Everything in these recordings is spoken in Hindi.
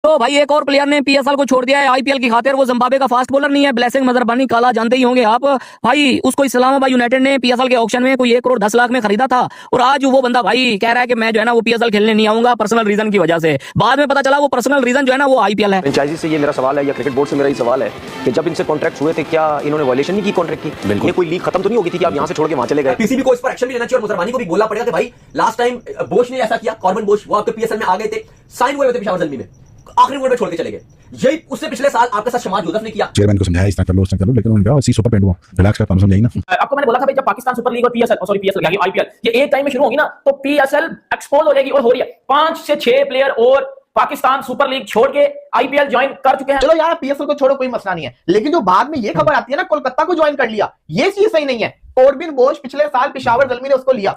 तो भाई एक और प्लेयर ने पीएसएल को छोड़ दिया है आईपीएल की खातिर। वो जिम्बाब्वे का फास्ट बॉलर नहीं है, ब्लेसिंग मजरबानी, काला जानते ही होंगे आप भाई। उसको इस्लामाबाद यूनाइटेड ने पीएसएल के ऑक्शन में कोई 1 करोड़ 10 लाख में खरीदा था और आज वो बंदा भाई कह रहा है कि मैं जो है ना वो पीएसएल खेलने नहीं आऊंगा पर्सनल रीजन की वजह से। बाद में पता चला वो पर्सनल रीजन जो है ना वो आईपीएल है। फ्रेंचाइजी से ये मेरा सवाल है या क्रिकेट बोर्ड से मेरा ये सवाल है कि जब इनसे कॉन्ट्रैक्ट हुए थे क्या इन्होंने वायलेशन नहीं की कॉन्ट्रैक्ट की? ये कोई लीग खत्म तो नहीं होगी थी कि आप यहाँ से छोड़ के वहां चले गए? पीसीबी को इस पर एक्शन भी लेना चाहिए और मुसलमानी को भी बोलना पड़ेगा कि भाई लास्ट टाइम बोश ने ऐसा किया, कॉर्बन बोश, वो आपके पीएसएल में आ गए थे, साइन हुए थे पेशावर ज़ल्मी में, आखिरी मोड़ में छोड़ के चले गए। यही उससे पिछले साल आपके साथ शमाद जोसेफ ने किया। चेयरमैन को समझाया इस तरह कर लो, लेकिन उन्होंने कहा सी सुपर पेंट हुआ रिलैक्स कर, तुम समझाई ना। आपको मैंने बोला था भाई जब पाकिस्तान सुपर लीग और पीएसएल आईपीएल ये एक टाइम में शुरू होगी ना तो पीएसएल एक्सपोज हो जाएगी और हो रही है। 5 से 6 प्लेयर और पाकिस्तान सुपर लीग छोड़ के आईपीएल ज्वाइन कर चुके हैं। चलो यार पीएसएल को छोड़ो कोई मसला नहीं है, लेकिन जो बाद में ये खबर आती है ना कोलकाता को ज्वाइन कर लिया, ये चीज सही नहीं है। कॉर्बिन बोश पिछले साल पेशावर ज़ल्मी ने उसको लिया,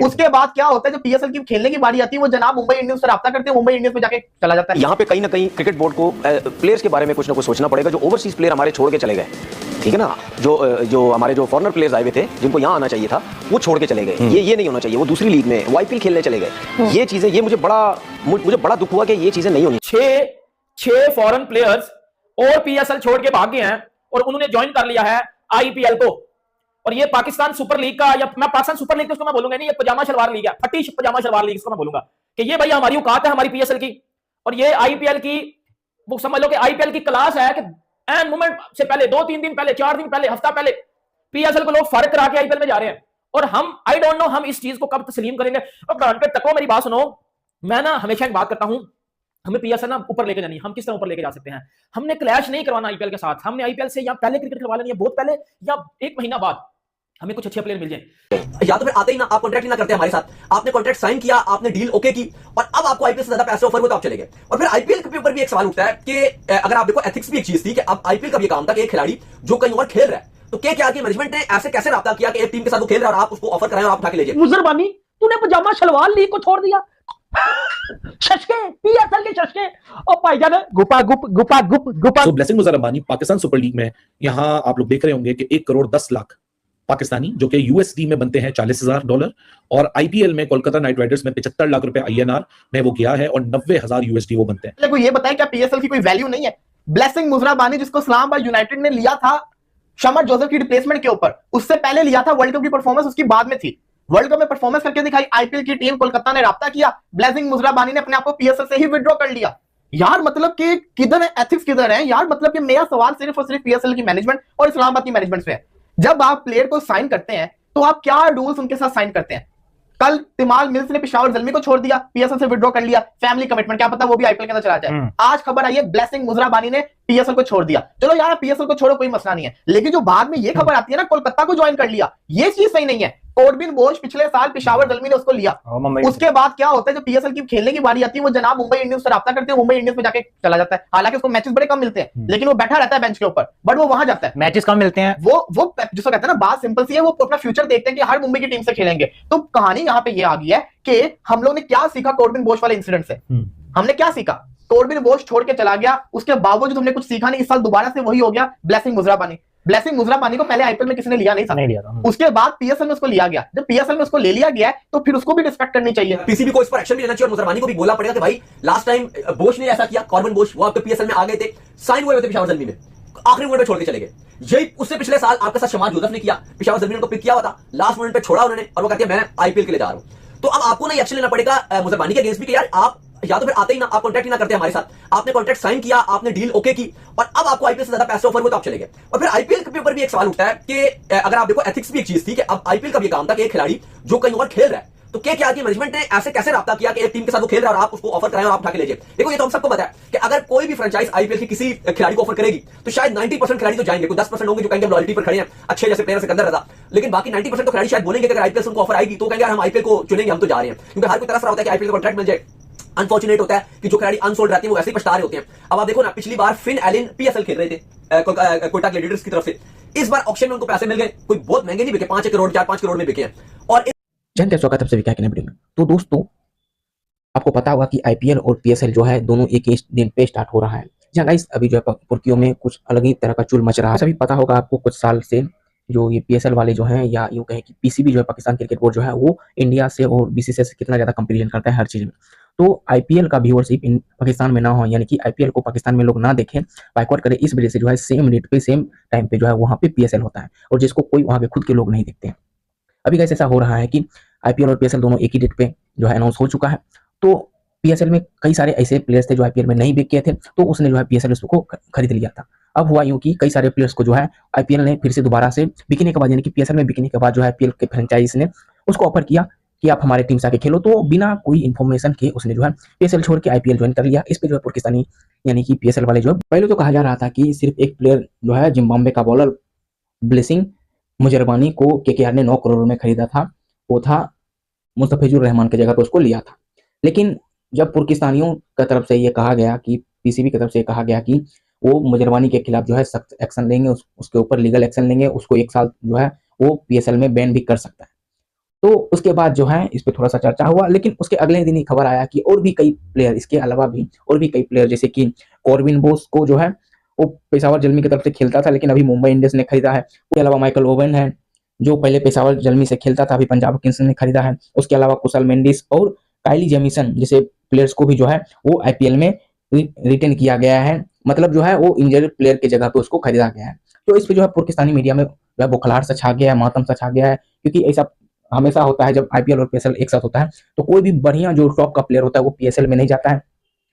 उसके बाद क्या होता है जब पीएसएल की खेलने की बारी आती है वो जनाब मुंबई इंडियंस से राब्ता करते हैं, मुंबई इंडियंस में जाके चला जाता है। यहाँ पे कहीं ना कहीं क्रिकेट बोर्ड को प्लेयर्स के बारे में कुछ ना कुछ सोचना पड़ेगा। जो ओवरसीज प्लेयर हमारे छोड़ के चले गए, ठीक है ना, जो हमारे जो फॉरेनर प्लेयर्स आए हुए थे जिनको यहाँ आना चाहिए था वो छोड़ के चले गए। ये नहीं होना चाहिए, वो दूसरी लीग में आईपीएल खेलने चले गए। ये चीजें, ये मुझे बड़ा दुख हुआ कि ये चीजें नहीं होनी। 6 फॉरेन प्लेयर्स और पीएसएल छोड़ के भाग गए हैं और उन्होंने ज्वाइन कर लिया है आईपीएल को। और ये पाकिस्तान सुपर लीग का, या मैं पाकिस्तान सुपर लीग तो मैं बोलूंगा नहीं, ये पजामा शलवार लीग है, फटी पजामा शलवार लीग इसको मैं बोलूंगा कि ये भाई हमारी औकात है हमारी पीएसएल की। और ये आईपीएल की, वो समझ लो कि आईपीएल की क्लास है कि एंड मोमेंट से पहले 2-3 दिन पहले, 4 दिन पहले, हफ्ता पहले पीएसएल को लोग फर्क करा के आईपीएल में जा रहे हैं। और हम आई डोंट नो हम इस चीज को कब तस्लीम करेंगे। और तको मेरी बात सुनो, मैं ना हमेशा एक बात करता हूं, हमें पीएसएल ना ऊपर लेके जानी है। हम किस तरह ऊपर लेके जा सकते हैं? हमने क्लैश नहीं करवाना आईपीएल के साथ, हमने आईपीएल से या पहले क्रिकेट करवा लेनी है, बहुत पहले या 1 महीना बाद हमें कुछ अच्छे प्लेयर मिल जाए। या तो फिर आते ही ना आप कॉन्ट्रैक्ट ही ना करते हमारे साथ, आपने कॉन्ट्रैक्ट साइन किया, आपने डील ओके की और अब आपको आईपीएल से ज्यादा पैसे ऑफर हुए तो आप चले गए। और फिर आईपीएल के ऊपर भी एक सवाल उठता है कि अगर आप देखो एथिक्स भी एक चीज थी कि अब आईपीएल का भी काम था कि एक खिलाड़ी जो कहीं और खेल रहा है तो क्या की मैनेजमेंट ने ऐसे कैसे राब्ता किया कि एक टीम के साथ वो खेल रहा है और आप उसको ऑफर कराएं और आप उठा के ले जाए। मुजरबानी तूने पजामा शलवार लीग को छोड़ दिया, शशके पीएसएल के शशके और भाईजान गुपा। तो Blessing Muzarabani Pakistan super league में यहाँ आप लोग देख रहे होंगे कि 1 करोड़ 10 लाख पाकिस्तानी, जो कि यूएसडी में बनते हैं $40,000, और आईपीएल में कोलकाता नाइट राइडर्स में 75 लाख रुपए आईएनआर में वो गया है और 90,000 यूएसडी वो बनते हैं। ये बताएं क्या पीएसएल की कोई वैल्यू नहीं है? ब्लेसिंग मुजरबानी जिसको इस्लामाबाद यूनाइटेड ने लिया था शमर जोसेफ की रिप्लेसमेंट के ऊपर, उससे पहले लिया था, वर्ल्ड कप की परफॉर्मेंस उसकी बाद में थी, वर्ल्ड कप में परफॉर्मेंस करके दिखाई, आईपीएल की टीम कोलकाता ने राब्ता किया, ब्लेसिंग मुजरबानी ने अपने आप को पीएसएल से ही विड्रॉ कर लिया। यार मतलब कि किधर है एथिक्स, किधर है यार? मतलब कि मेरा सवाल सिर्फ और सिर्फ पीएसएल की मैनेजमेंट और इस्लामाबाद की मैनेजमेंट से है। जब आप प्लेयर को साइन करते हैं तो आप क्या रूल्स उनके साथ साइन करते हैं? कल तिमाल मिल्स ने पेशावर ज़ल्मी को छोड़ दिया, पीएसएल से विड्रॉ कर लिया, फैमिली कमिटमेंट, क्या पता वो भी आईपीएल के अंदर चला जाए। आज खबर आई है ब्लेसिंग मुजरबानी ने पीएसएल को छोड़ दिया। चलो यार पीएसएल को छोड़ो कोई मसला नहीं है, लेकिन जो बाद में ये खबर आती है ना कोलकाता को ज्वाइन कर लिया, ये चीज सही नहीं है। कॉर्बिन बोश पिछले साल पेशावर ज़ल्मी ने उसको लिया, उसके बाद क्या होता है जब पीएसएल की खेलने की बारी आती है वो जनाब मुंबई इंडियंस से राब्ता करते हैं, मुंबई इंडियंस में जाके चला जाता है। हालांकि उसको मैचेस बड़े कम मिलते हैं, लेकिन वो बैठा रहता है बेंच के ऊपर, बट वो वहां जाता है। मैचेस कम मिलते हैं, वो जिसको कहते हैं ना, बात सिंपल सी है, वो अपना फ्यूचर देखते हैं कि हर मुंबई की टीम से खेलेंगे। तो कहानी यहाँ पे ये आ गई है कि हम लोग ने क्या सीखा कॉर्बिन बोश वाले इंसिडेंट से। हमने क्या सीखा? कॉर्बिन बोश छोड़ के चला गया, उसके बावजूद हमने कुछ सीखा नहीं। इस साल दोबारा से वही हो गया ब्लेसिंग मुजरबानी। ब्लेसिंग मुजरबानी को पहले आईपीएल में किसी ने लिया नहीं था, उसके बाद पीएसएल में उसको लिया गया। जब पीएसएल में उसको ले लिया गया है तो फिर उसको भी रिस्पेक्ट करनी चाहिए। पीसीबी को इस पर एक्शन भी लेना चाहिए और मुजरबानी को भी बोलना पड़ेगा कि भाई लास्ट टाइम बोश ने ऐसा किया, कॉर्बन बोश, वो आपके पीएसएल में आ गए थे, साइन हुए थे पेशावर ज़ल्मी में, आखिरी मोमेंट में छोड़ के चले गए। यही उससे पिछले साल आपके साथ शमाद जोसेफ ने किया, पेशावर ज़ल्मी ने उनको पिक किया हुआ था, लास्ट मोमेंट पे छोड़ा उन्होंने और वो कहते हैं मैं आईपीएल के लिए जा रहा हूं। तो अब आपको ना एक्शन लेना पड़ेगा मुजरबानी के अगेंस्ट भी कि यार आप या तो फिर आते ही ना आप कॉन्ट्रैक्ट ही ना करते हमारे साथ, आपने कॉन्ट्रैक्ट साइन किया, आपने डील ओके की और अब आपको आईपीएल से ज्यादा पैसे ऑफर हुए तो आप चले गए। और फिर आईपीएल के ऊपर भी एक सवाल उठता है कि अगर आप देखो एथिक्स भी एक चीज थी कि अब आईपीएल का भी काम था कि एक खिलाड़ी जो कहीं और खेल रहा है तो क्या की मैनेजमेंट ने ऐसे कैसे राब्ता किया कि एक टीम के साथ वो खेल रहा है और आप उसको ऑफर कराएं और आप उठा के ले जाए। देखो ये तो हम सबको पता है कि अगर कोई भी फ्रेंचाइज आईपीएल की किसी खिलाड़ी को ऑफर करेगी तो शायद 90% खिलाड़ी तो जाएंगे, कोई 10% होंगे जो कहेंगे लॉयल्टी पर खड़े हैं, अच्छे जैसे प्लेयर सिकंदर रजा, लेकिन बाकी 90% तो खिलाड़ी शायद बोलेंगे कि अगर आईपीएल से उनको ऑफर आएगी तो कहेंगे यार हम आईपीएल को चुनेंगे, हम तो जा रहे हैं, क्योंकि हर कोई तरस रहा होता है कि आईपीएल का कॉन्ट्रैक्ट मिल जाए। अनफॉर्चुनेट होता है कि जो खिलाड़ी अनसोल्ड रहते हैं वो वैसे ही पछता रहे होते हैं। अब आप देखो ना, पिछली बार फिन एलिन पीएसएल खेल रहे थे कोयटा ग्लैडिएटर्स की तरफ से, इस बार ऑक्शन में उनको पैसे मिल गए, कोई बहुत महंगे नहीं बिके, 5 करोड़ 4-5 करोड़ में बिके हैं। और जानते हैं स्वागत है सबसे विकास के वीडियो में। तो दोस्तों आपको पता होगा कि आईपीएल और पीएसएल जो है दोनों एक ही दिन पे स्टार्ट हो रहा है। जहाँ गाइस अभी जो है पुर्कियों में कुछ अलग ही तरह का चुल मच रहा है। अभी पता होगा आपको कुछ साल से जो ये पीएसएल वाले जो हैं, या यूं कहें कि पीसीबी जो है पाकिस्तान क्रिकेट बोर्ड जो है, वो इंडिया से और बीसीसीआई से कितना ज़्यादा कंपैरिजन करता है हर चीज़ में। तो आईपीएल का व्यूअरशिप इन पाकिस्तान में ना हो, यानी कि आईपीएल को पाकिस्तान में लोग ना देखें, बाइकआउट करें, इस वजह से जो है सेम रेट पे सेम टाइम पे जो है वहाँ पे पीएसएल होता है, और जिसको कोई वहाँ के खुद के लोग नहीं देखते हैं। अभी कैसे ऐसा हो रहा है कि आईपीएल और पीएसएल दोनों एक ही डेट पे जो है अनाउंस हो चुका है। तो पीएसएल में कई सारे ऐसे प्लेयर्स थे जो आईपीएल में नहीं बिक गए थे, तो उसने जो है पीएसएल उसको खरीद लिया था। अब हुआ यूं कि कई सारे प्लेयर्स को जो है आईपीएल ने फिर से दोबारा से बिकने के बाद, यानी कि पीएसएल में बिकने के बाद जो है आईपीएल के फ्रेंचाइज ने उसको ऑफर किया कि आप हमारे टीम से आके खेलो। तो बिना कोई इन्फॉर्मेशन के उसने जो है पीएसएल छोड़ के आईपीएल ज्वाइन कर लिया। इस पे जो है पाकिस्तानी यानी कि पीएसएल वाले जो है, पहले तो कहा जा रहा था कि सिर्फ एक प्लेयर जो है जिम्बाब्वे का बॉलर ब्लेसिंग मुजरबानी को केकेआर ने 9 करोड़ में खरीदा था, वो था मुस्तफिजुर रहमान की जगह पे उसको लिया था। लेकिन जब पाकिस्तानियों की तरफ से ये कहा गया कि पीसीबी की तरफ से कहा गया कि वो मुजरबानी के खिलाफ जो है सख्त एक्शन लेंगे, उसके ऊपर लीगल एक्शन लेंगे, उसको 1 साल जो है वो पीएसएल में बैन भी कर सकता है। तो उसके बाद जो है इस पे थोड़ा सा चर्चा हुआ, लेकिन उसके अगले दिन ही खबर आया कि और भी कई प्लेयर, इसके अलावा भी और भी कई प्लेयर, जैसे कि कॉर्बिन बोस को जो है वो पेशावर जलमी की तरफ से खेलता था, लेकिन अभी मुंबई इंडियंस ने खरीदा है। उसके अलावा माइकल ओवन है जो पहले पेशावर जलमी से खेलता था, अभी पंजाब किंग्स ने खरीदा है। उसके अलावा कुशल मेंडिस और काइली जेमिसन जैसे प्लेयर्स को भी जो है वो आईपीएल में रिटेन किया गया है, मतलब जो है वो इंजर्ड प्लेयर की जगह पे उसको खरीदा गया है। तो इस पे जो है पाकिस्तानी मीडिया में जो है बुखलाहट सा छा गया है, मातम सा छा गया है, क्योंकि ऐसा हमेशा होता है जब आईपीएल और पीएसएल एक साथ होता है तो कोई भी बढ़िया जो टॉप का प्लेयर होता है वो पीएसएल में नहीं जाता है।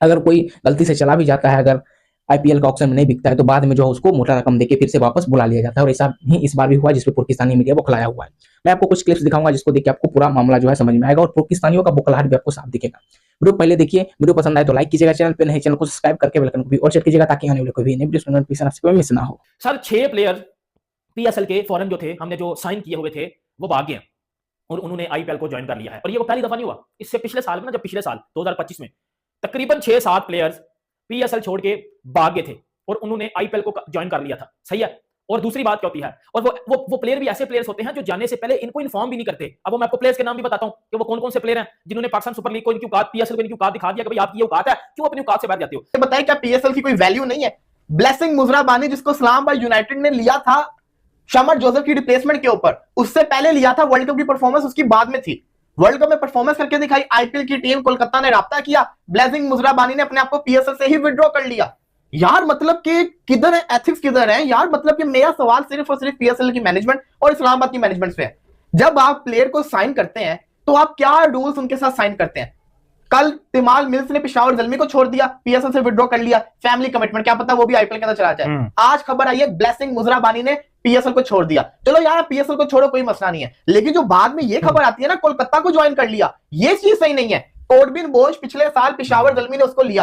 अगर कोई गलती से चला भी जाता है, अगर आईपीएल का ऑक्शन में नहीं बिकता है, तो बाद में जो है उसको मोटा रकम देके फिर से वापस बुला लिया जाता है, और ऐसा ही इस बार भी हुआ जिसपे पाकिस्तानी मीडिया बुखलाया हुआ है। मैं आपको कुछ क्लिप्स दिखाऊंगा जिसको देख के आपको पूरा मामला जो है समझ में आएगा, और पाकिस्तानियों का बुखलाहट भी आपको साफ दिखेगा। वीडियो पहले देखिए, वीडियो पसंद आए तो लाइक कीजिएगा, चैनल पे नहीं चैनल को सब्सक्राइब करके बेल आइकन को भी और सेट कीजिएगा ताकि आने वाले कोई भी नई वीडियो नोटिफिकेशन आपसे मिस ना हो। सर 6 प्लेयर पीएसएल के फॉरेन जो थे, हमने जो साइन किए हुए थे वो भाग गए और उन्होंने आईपीएल को ज्वाइन कर लिया है। और ये वो पहली दफा नहीं हुआ, इससे पिछले साल में ना, जब पिछले साल 2025 में तकरीबन 6-7 प्लेयर्स पीएसएल छोड़ के भाग गए थे और उन्होंने आईपीएल को ज्वाइन कर लिया था। सही है। और दूसरी बात क्या होती है, और वो प्लेयर भी ऐसे प्लेयर्स होते हैं जो जाने से पहले इनको इन्फॉर्म भी नहीं करते। अब वो मैं आपको प्लेयर्स के नाम भी बताता हूं कि वो कौन कौन से प्लेयर हैं जिन्होंने पाकिस्तान सुपर लीग को इनकी औकात, पीएसएल को इनकी औकात दिखा दिया कि भाई आपकी ये औकात है, क्यों अपनी औकात से बाहर जाते हो। बताइए क्या पीएसएल की कोई वैल्यू नहीं है? ब्लेसिंग मुजराबानी जिसको इस्लामाबाद यूनाइटेड ने लिया था शमर जोसेफ की रिप्लेसमेंट के ऊपर, उससे पहले लिया था। वर्ल्ड कप की परफॉर्मेंस उसकी बाद में थी। वर्ल्ड कप में परफॉर्मेंस करके दिखाई, आईपीएल की टीम कोलकाता ने राब्ता किया, ब्लेसिंग मुजराबानी ने अपने आप को पीएसएल से ही विड्रॉ कर लिया। यार मतलब कि किधर है एथिक्स, किधर है यार? मतलब कि मेरा सवाल सिर्फ और सिर्फ पीएसएल की मैनेजमेंट और इस्लामाबाद की मैनेजमेंट से है। जब आप प्लेयर को साइन करते हैं तो आप क्या रूल्स उनके साथ साइन करते हैं? कल तिमाल मिल्स ने पेशावर जलमी को छोड़ दिया, पीएसएल से विड्रॉ कर लिया, फैमिली कमिटमेंट, क्या पता वो भी आईपीएल के अंदर चला जाए। आज खबर आई है ब्लेसिंग मुजराबानी ने पीएसएल को छोड़ दिया। चलो यार पीएसएल को छोड़ो, कोई मसला नहीं है, लेकिन जो बाद में ये खबर आती है ना कोलकाता को ज्वाइन कर लिया, ये चीज सही नहीं है। कॉर्बिन बोश पिछले साल पेशावर जलमी ने उसको लिया,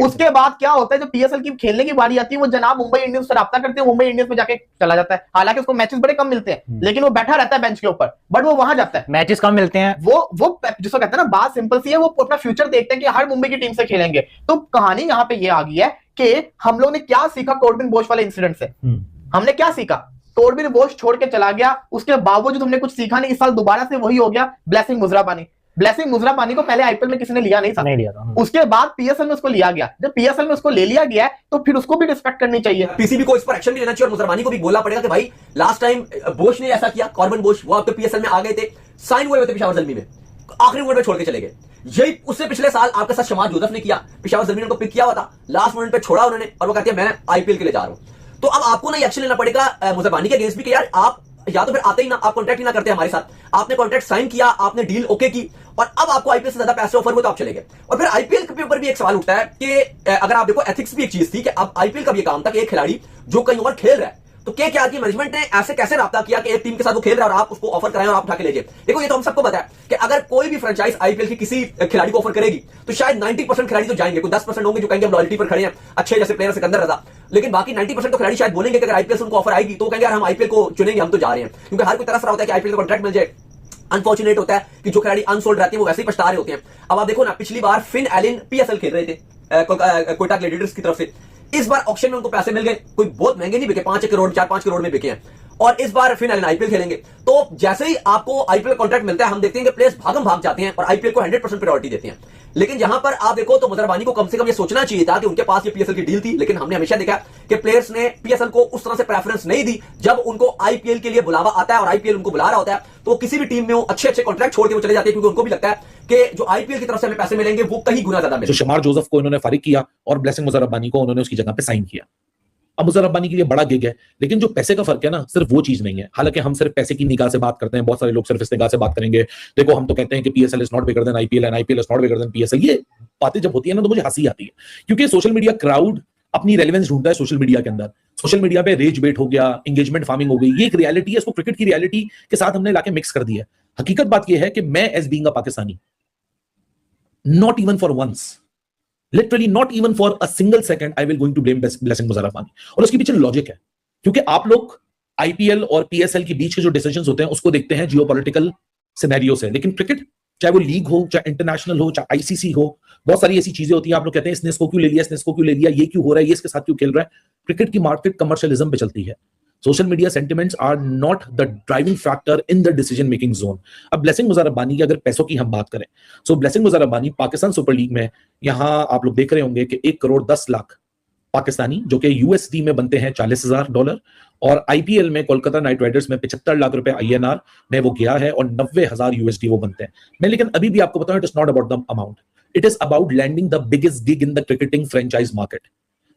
उसके बाद क्या होता है जब पीएसएल की खेलने की बारी आती है वो जनाब मुंबई इंडियंस से राब्ता करते हैं, मुंबई इंडियंस में जाके चला जाता है। हालांकि उसको मैचेस बड़े कम मिलते हैं, लेकिन वो बैठा रहता है बेंच के ऊपर, बट वो वहां जाता है, मैचेस कम मिलते हैं। वो जिसको कहते हैं ना, बात सिंपल सी है, वो अपना फ्यूचर देखते हैं कि हर मुंबई की टीम से खेलेंगे। तो कहानी यहाँ पे ये आ गई है कि हम लोग ने क्या सीखा कॉर्बिन बोश वाले इंसिडेंट से। हमने क्या सीखा? कॉर्बिन बोश छोड़ के चला गया, उसके बावजूद हमने कुछ सीखा नहीं। इस साल दोबारा से वही हो गया ब्लेसिंग मुजराबानी। ब्लेसिंग मुजराबानी को पहले आईपीएल में किसी ने लिया नहीं था, उसके बाद पीएसएल में उसको लिया गया। जब पीएसएल में उसको ले लिया गया है तो फिर उसको भी रिस्पेक्ट करनी चाहिए। पीसीबी को इस पर एक्शन भी लेना चाहिए और मुजरबानी को भी बोलना पड़ेगा कि भाई लास्ट टाइम बोश ने ऐसा किया, कॉर्बिन बोश, वो आपके पीएसएल में आ गए थे, साइन हुए थे पेशावर जलमी में, आखिरी मोमेंट में छोड़ के चले गए। यही उससे पिछले साल आपके साथ शमाद जोसेफ ने किया, पेशावर जलमी ने उनको पिक किया हुआ था, लास्ट मोमेंट पे छोड़ा उन्होंने और वो कहते हैं मैं आईपीएल के लिए जा रहा हूं। तो अब आपको ना एक्शन लेना पड़ेगा मुजरबानी के अगेंस्ट भी कि यार आप या तो फिर आते ही ना, आप कॉन्ट्रैक्ट ही ना करते हमारे साथ, आपने कॉन्ट्रैक्ट साइन किया, आपने डील ओके की और अब आपको आईपीएल से ज्यादा पैसे ऑफर हुए तो आप चले गए। और फिर आईपीएल के ऊपर भी एक सवाल उठता है कि अगर आप देखो एथिक्स भी एक चीज थी कि अब आईपीएल का भी काम था कि एक खिलाड़ी जो कई ओवर खेल रहा है तो क्या की मैनेजमेंट ने ऐसे कैसे राब्ता किया कि एक टीम के साथ वो खेल रहा है और आप उसको ऑफर कराएं और आप उठा के ले जाए। देखो ये तो हम सबको पता है कि अगर कोई भी फ्रेंचाइज आईपीएल की किसी खिलाड़ी को ऑफर करेगी तो शायद 90% खिलाड़ी तो जाएंगे, कोई 10% होंगे जो कहेंगे हम लॉयल्टी पर खड़े हैं, अच्छे जैसे प्लेयर सिकंदर रजा, लेकिन बाकी 90% तो खिलाड़ी शायद बोलेंगे कि अगर आईपीएल से उनको ऑफर आएगी तो कहेंगे यार हम आईपीएल को चुनेंगे, हम तो जा रहे हैं। क्योंकि हर कोई तरस रहा होता है कि आईपीएल का कॉन्ट्रैक्ट मिल जाए। अनफॉर्चुनेट होता है कि जो खिलाड़ी अनसोल्ड रहते हैं वो वैसे ही पछता रहे होते हैं। अब आप देखो ना, पिछली बार फिन एलिन पीएसएल खेल रहे थे कोयटा ग्लैडिएटर्स की तरफ से, इस बार ऑक्शन में उनको पैसे मिल गए, कोई बहुत महंगे नहीं बिके, 5 करोड़ 4-5 करोड़ में बिके हैं। और इस बार फिर आईपीएल खेलेंगे तो जैसे ही आपको आईपीएल कॉन्ट्रैक्ट मिलता है हम देखते हैं कि प्लेयर्स भागम भाग जाते हैं और आईपीएल को 100% प्रायोरिटी देते हैं। लेकिन यहां पर आप देखो तो मुजरबानी को कम से कम ये सोचना चाहिए था कि उनके पास ये पीएसएल की डील थी, लेकिन हमने हमेशा देखा कि प्लेयर्स ने पीएसएल को उस तरह से प्रेफरेंस नहीं दी। जब उनको आईपीएल के लिए बुलावा आता है और आईपीएल उनको बुला रहा होता है तो किसी भी टीम में वो अच्छे कॉन्ट्रैक्ट छोड़ के वो चले जाते हैं, क्योंकि उनको भी लगता है कि जो आईपीएल की तरफ से हमें पैसे मिलेंगे वो कहीं गुना ज्यादा तो मिलेंगे। शमार जोसेफ को इन्होंने फारिग किया और ब्लेसिंग मुजर रब्बानी को उन्होंने उसकी जगह पे साइन किया। अब मुजर रब्बानी के लिए बड़ा गिग है, लेकिन जो पैसे का फर्क है ना, सिर्फ वो चीज नहीं है। हालांकि हम सिर्फ पैसे की निगाह से बात करते हैं, बहुत सारे लोग सिर्फ इस निगाह से बात करेंगे। देखो हम तो कहते हैं कि PSL is not bigger than IPL and IPL is not bigger than PSL. ये बातें जब होती है ना तो मुझे हंसी आती है, क्योंकि सोशल मीडिया क्राउड अपनी रेलेवेंस ढूंढता है सोशल मीडिया के अंदर। सोशल मीडिया पे रेज बेट हो गया, एंगेजमेंट फार्मिंग हो गई, ये एक रियलिटी है, इसको क्रिकेट की रियलिटी के साथ हमने लाके मिक्स कर दिया है। हकीकत बात यह है कि मैं as being a Pakistani, not even for once, literally not even for a single second I will going to blame Blessing Muzarabani. और उसके पीछे लॉजिक है, क्योंकि आप लोग आईपीएल और पीएसएल के बीच के जो डिसीजंस होते हैं उसको देखते हैं जियोपॉलिटिकल सिनेरियो से, लेकिन क्रिकेट चाहे वो लीग हो, चाहे इंटरनेशनल हो, चाहे आईसीसी हो, बहुत सारी ऐसी चीजें होती हैं। आप लोग कहते हैं इसने इसको क्यों ले लिया, इसने इसको क्यों ले लिया, ये क्यों हो रहा है, ये इसके साथ क्यों खेल रहा है। क्रिकेट की मार्केट कमर्शियलिज्म पे चलती है। Social media sentiments are not the driving factor in the decision making zone. अब ब्लेसिंग मुजर रब्बानी की अगर पैसों की हम बात करें, so Blessing Muzarabani Pakistan super league में, यहां आप लोग देख रहे होंगे कि 1 करोड़ 10 लाख पाकिस्तानी, जो कि यूएसडी में बनते हैं $40,000, और आईपीएल में कोलकाता नाइट राइडर्स में 75 लाख रुपए आईएनआर में वो गया है और 90,000 यूएसडी वो बनते हैं। मैं लेकिन अभी भी आपको बताऊं, it is not about the amount, it is about landing the biggest gig in the cricketing franchise market.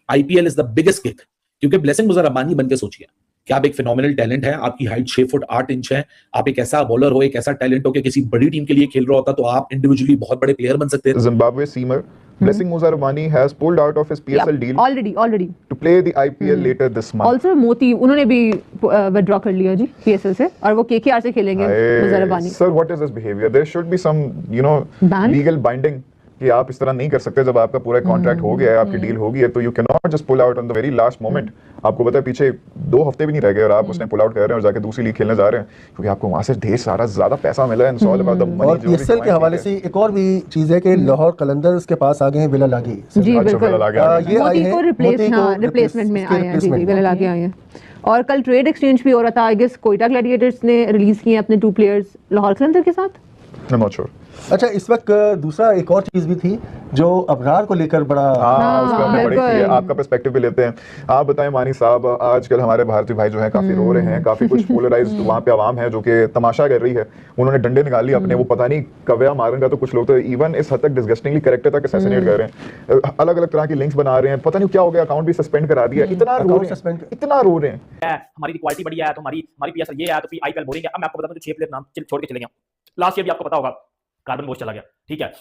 IPL is the biggest gig, क्योंकि ब्लेसिंग मुजर रब्बानी बन के सोचिए कि आप एक फिनोमिनल टैलेंट है, आपकी हाइट 6 फुट 8 इंच है, आप एक ऐसा बॉलर हो, एक ऐसा टैलेंट हो कि किसी बड़ी टीम के लिए खेल रहा होता तो आप इंडिविजुअली बहुत बड़े प्लेयर बन सकते हैं। Zimbabwe seamer Blessing Musa Rabani has pulled out of his PSL deal already to play the IPL later this month. also मोती उन्होंने भी विड्रॉ कर लिया जी पीएसएल से, और वो केकेआर से खेलेंगे Mujar Rabbani. Sir, what is this behavior? There should be some, Ban? legal binding कि आप इस तरह नहीं कर सकते। जब आपका पूरा कॉन्ट्रैक्ट हो गया है, आपकी डील हो गई है, तो you can not just pull out on the very last moment. आपको पता है पीछे 2 हफ्ते भी नहीं रह गए और आप उसने पुल आउट कर रहे हैं और जाके दूसरी लीग खेलने जा रहे हैं, क्योंकि आपको वहां से ढेर सारा ज्यादा पैसा मिला है। और पीएसएल के हवाले से एक और भी चीज है कि लाहौर कलंदर्स के पास आ गए हैं बिलाल आगी। जी बिल्कुल, ये मोती को रिप्लेसमेंट में आए हैं जी, बिलाल आगी आए हैं। और कल ट्रेड एक्सचेंज भी हो रहा था, आई गेस कोयटा ग्लैडिएटर्स ने रिलीज किए अपने 2 प्लेयर्स लाहौर कलंदर के साथ। I'm not sure. अच्छा, इस वक्त दूसरा एक और चीज भी थी जो अबरार को लेकर बड़ा उसमें हमने बड़ी की है। आपका पर्सपेक्टिव भी लेते हैं। आप बताएं मानी साहब, आजकल हमारे भारतीय भाई जो हैं काफी रो रहे हैं, काफी कुछ पोलराइज्ड वहाँ पे आवाम है जो कि तमाशा कर रही है। उन्होंने डंडे निकाल लिए अपने, वो पता नहीं कव्या मारेंगे, तो कुछ लोग तो इवन इस हद तक डिस्गस्टिंगली कैरेक्टर तक असैसिनेट कर रहे हैं, अलग अलग तरह की लिंक्स बना रहे हैं, पता नहीं क्या हो गया, अकाउंट भी सस्पेंड करा दिया। इतना रो रहे हैं, इतना रो रहे हैं। हमारी क्वालिटी बढ़िया है तो हमारी पीएसएल ये है तो आईपीएल बोलेंगे। अब मैं आपको बताता हूं 6 प्लेयर नाम छोड़ के चले गए। लास्ट ईयर भी आपको पता होगा कार्बन बोस चला गया, ठीक है,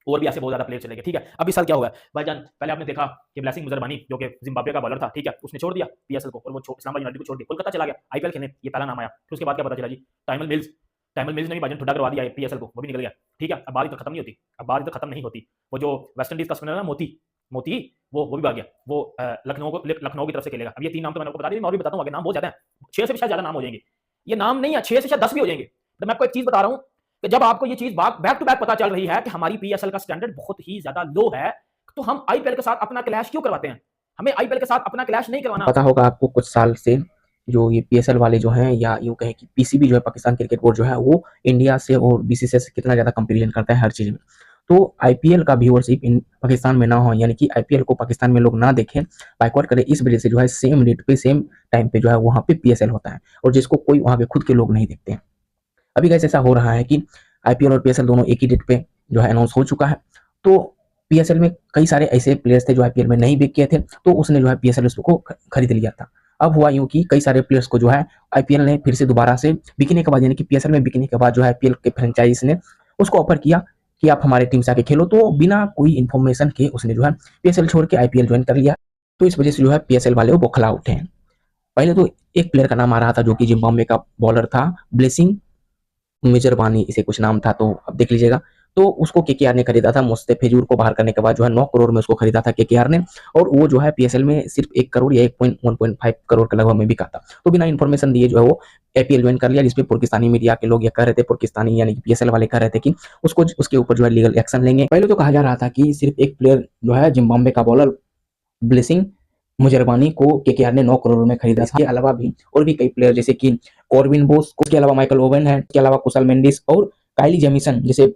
और भी ऐसे बहुत ज्यादा प्लेयर चले गए, ठीक है। अब इस साल क्या हुआ भाईजान, पहले आपने देखा कि ब्लेसिंग मुजर रब्बानी जो कि जिम्बाब्वे का बॉलर था, ठीक है, उसने छोड़ दिया पीएसएल को और वो इस्लामाबाद यूनाइटेड को छोड़ के कोलकाता चला गया आईपीएल खेलने, ये पहला नाम आया। फिर उसके बाद क्या पता चला जी, टाइमल मिल्स ने भी भाईजान ठुड्डा करवा दिया पीएसएल को, वो भी निकल गया, ठीक है। अब बात तो खत्म नहीं होती, अब बात तो खत्म नहीं होती। वो जो वेस्ट इंडीज का स्पिनर है ना मोती वो भी भाग गया, वो लखनऊ की तरफ से खेलेगा। अब ये 3 नाम तो मैंने आपको बता दिए, और भी बताता हूँ, आगे नाम बहुत ज्यादा है, 6 से भी शायद ज्यादा नाम हो जाएंगे। ये नाम नहीं है, 6 से शायद 10 भी हो जाएंगे। तो मैं आपको एक चीज बता रहा हूँ कि जब आपको ये चीज बैक टू बैक पता चल रही है कि हमारी पीएसएल का स्टैंडर्ड बहुत ही ज्यादा लो है, तो हम आईपीएल के साथ अपना क्लैश क्यों करवाते हैं? हमें आईपीएल के साथ अपना क्लैश नहीं करवाना। पता होगा आपको कुछ साल से जो ये पीएसएल वाले जो हैं, या यूं कहें कि पीसीबी जो है, पाकिस्तान क्रिकेट बोर्ड जो है, वो इंडिया से और बीसीसीआई से कितना ज्यादा कंपैरिजन करता है हर चीज में। तो आईपीएल का व्यूअरशिप इन पाकिस्तान में ना हो, यानी कि आईपीएल को पाकिस्तान में लोग ना देखें, बाइकआउट करें, इस वजह से जो है सेम रेट पे सेम टाइम पे जो है वहाँ पे पीएसएल होता है, और जिसको कोई वहाँ पे खुद के लोग नहीं देखते हैं। अभी कैसे ऐसा हो रहा है कि आईपीएल और पीएसएल दोनों एक ही डेट पे जो है अनाउंस हो चुका है। तो पीएसएल में कई सारे ऐसे प्लेयर्स थे जो आईपीएल में नहीं बिक किए थे, तो उसने जो है पीएसएल उसको खरीद लिया था। अब हुआ यूं कि कई सारे प्लेयर्स को जो है आईपीएल ने फिर से दोबारा से बिकने के बाद, यानी कि पीएसएल में बिकने के बाद जो है आईपीएल के फ्रेंचाइज ने उसको ऑफर किया कि आप हमारे टीम से आके खेलो। तो बिना कोई इन्फॉर्मेशन के उसने जो है पीएसएल छोड़ के आईपीएल ज्वाइन कर लिया। तो इस वजह से जो है पीएसएल वाले वो बौखला उठे हैं। पहले तो एक प्लेयर का नाम आ रहा था जो कि जिम्बाब्वे का बॉलर था, ब्लेसिंग मुजर रब्बानी इसे कुछ नाम था, तो अब देख लीजिएगा। तो उसको केकेआर ने खरीदा था, मुस्तफिजुर को बाहर करने के बाद जो है 9 करोड़ में उसको खरीदा था केकेआर ने, और वो जो है पीएसएल में सिर्फ 1 करोड़ या 1.5 करोड़ के लगभग में बिका था। तो बिना इन्फॉर्मेशन दिए जो है वो आईपीएल ज्वाइन कर लिया, जिसपे पाकिस्तानी मीडिया के लोग ये कह रहे थे, पाकिस्तानी यानी कि पीएसएल वाले कह रहे थे कि उसको उसके ऊपर जो है लीगल एक्शन लेंगे। पहले तो कहा जा रहा था कि सिर्फ एक प्लेयर जो है जिम्बाब्वे का बॉलर ब्लेसिंग मुजर रब्बानी को केकेआर ने 9 करोड़ में खरीदा था। इसके अलावा भी और भी कई प्लेयर जैसे कि कॉर्बिन बोस, उसके अलावा माइकल ओवन है, इसके अलावा कुशल मेंडिस और काइली जेमिसन जैसे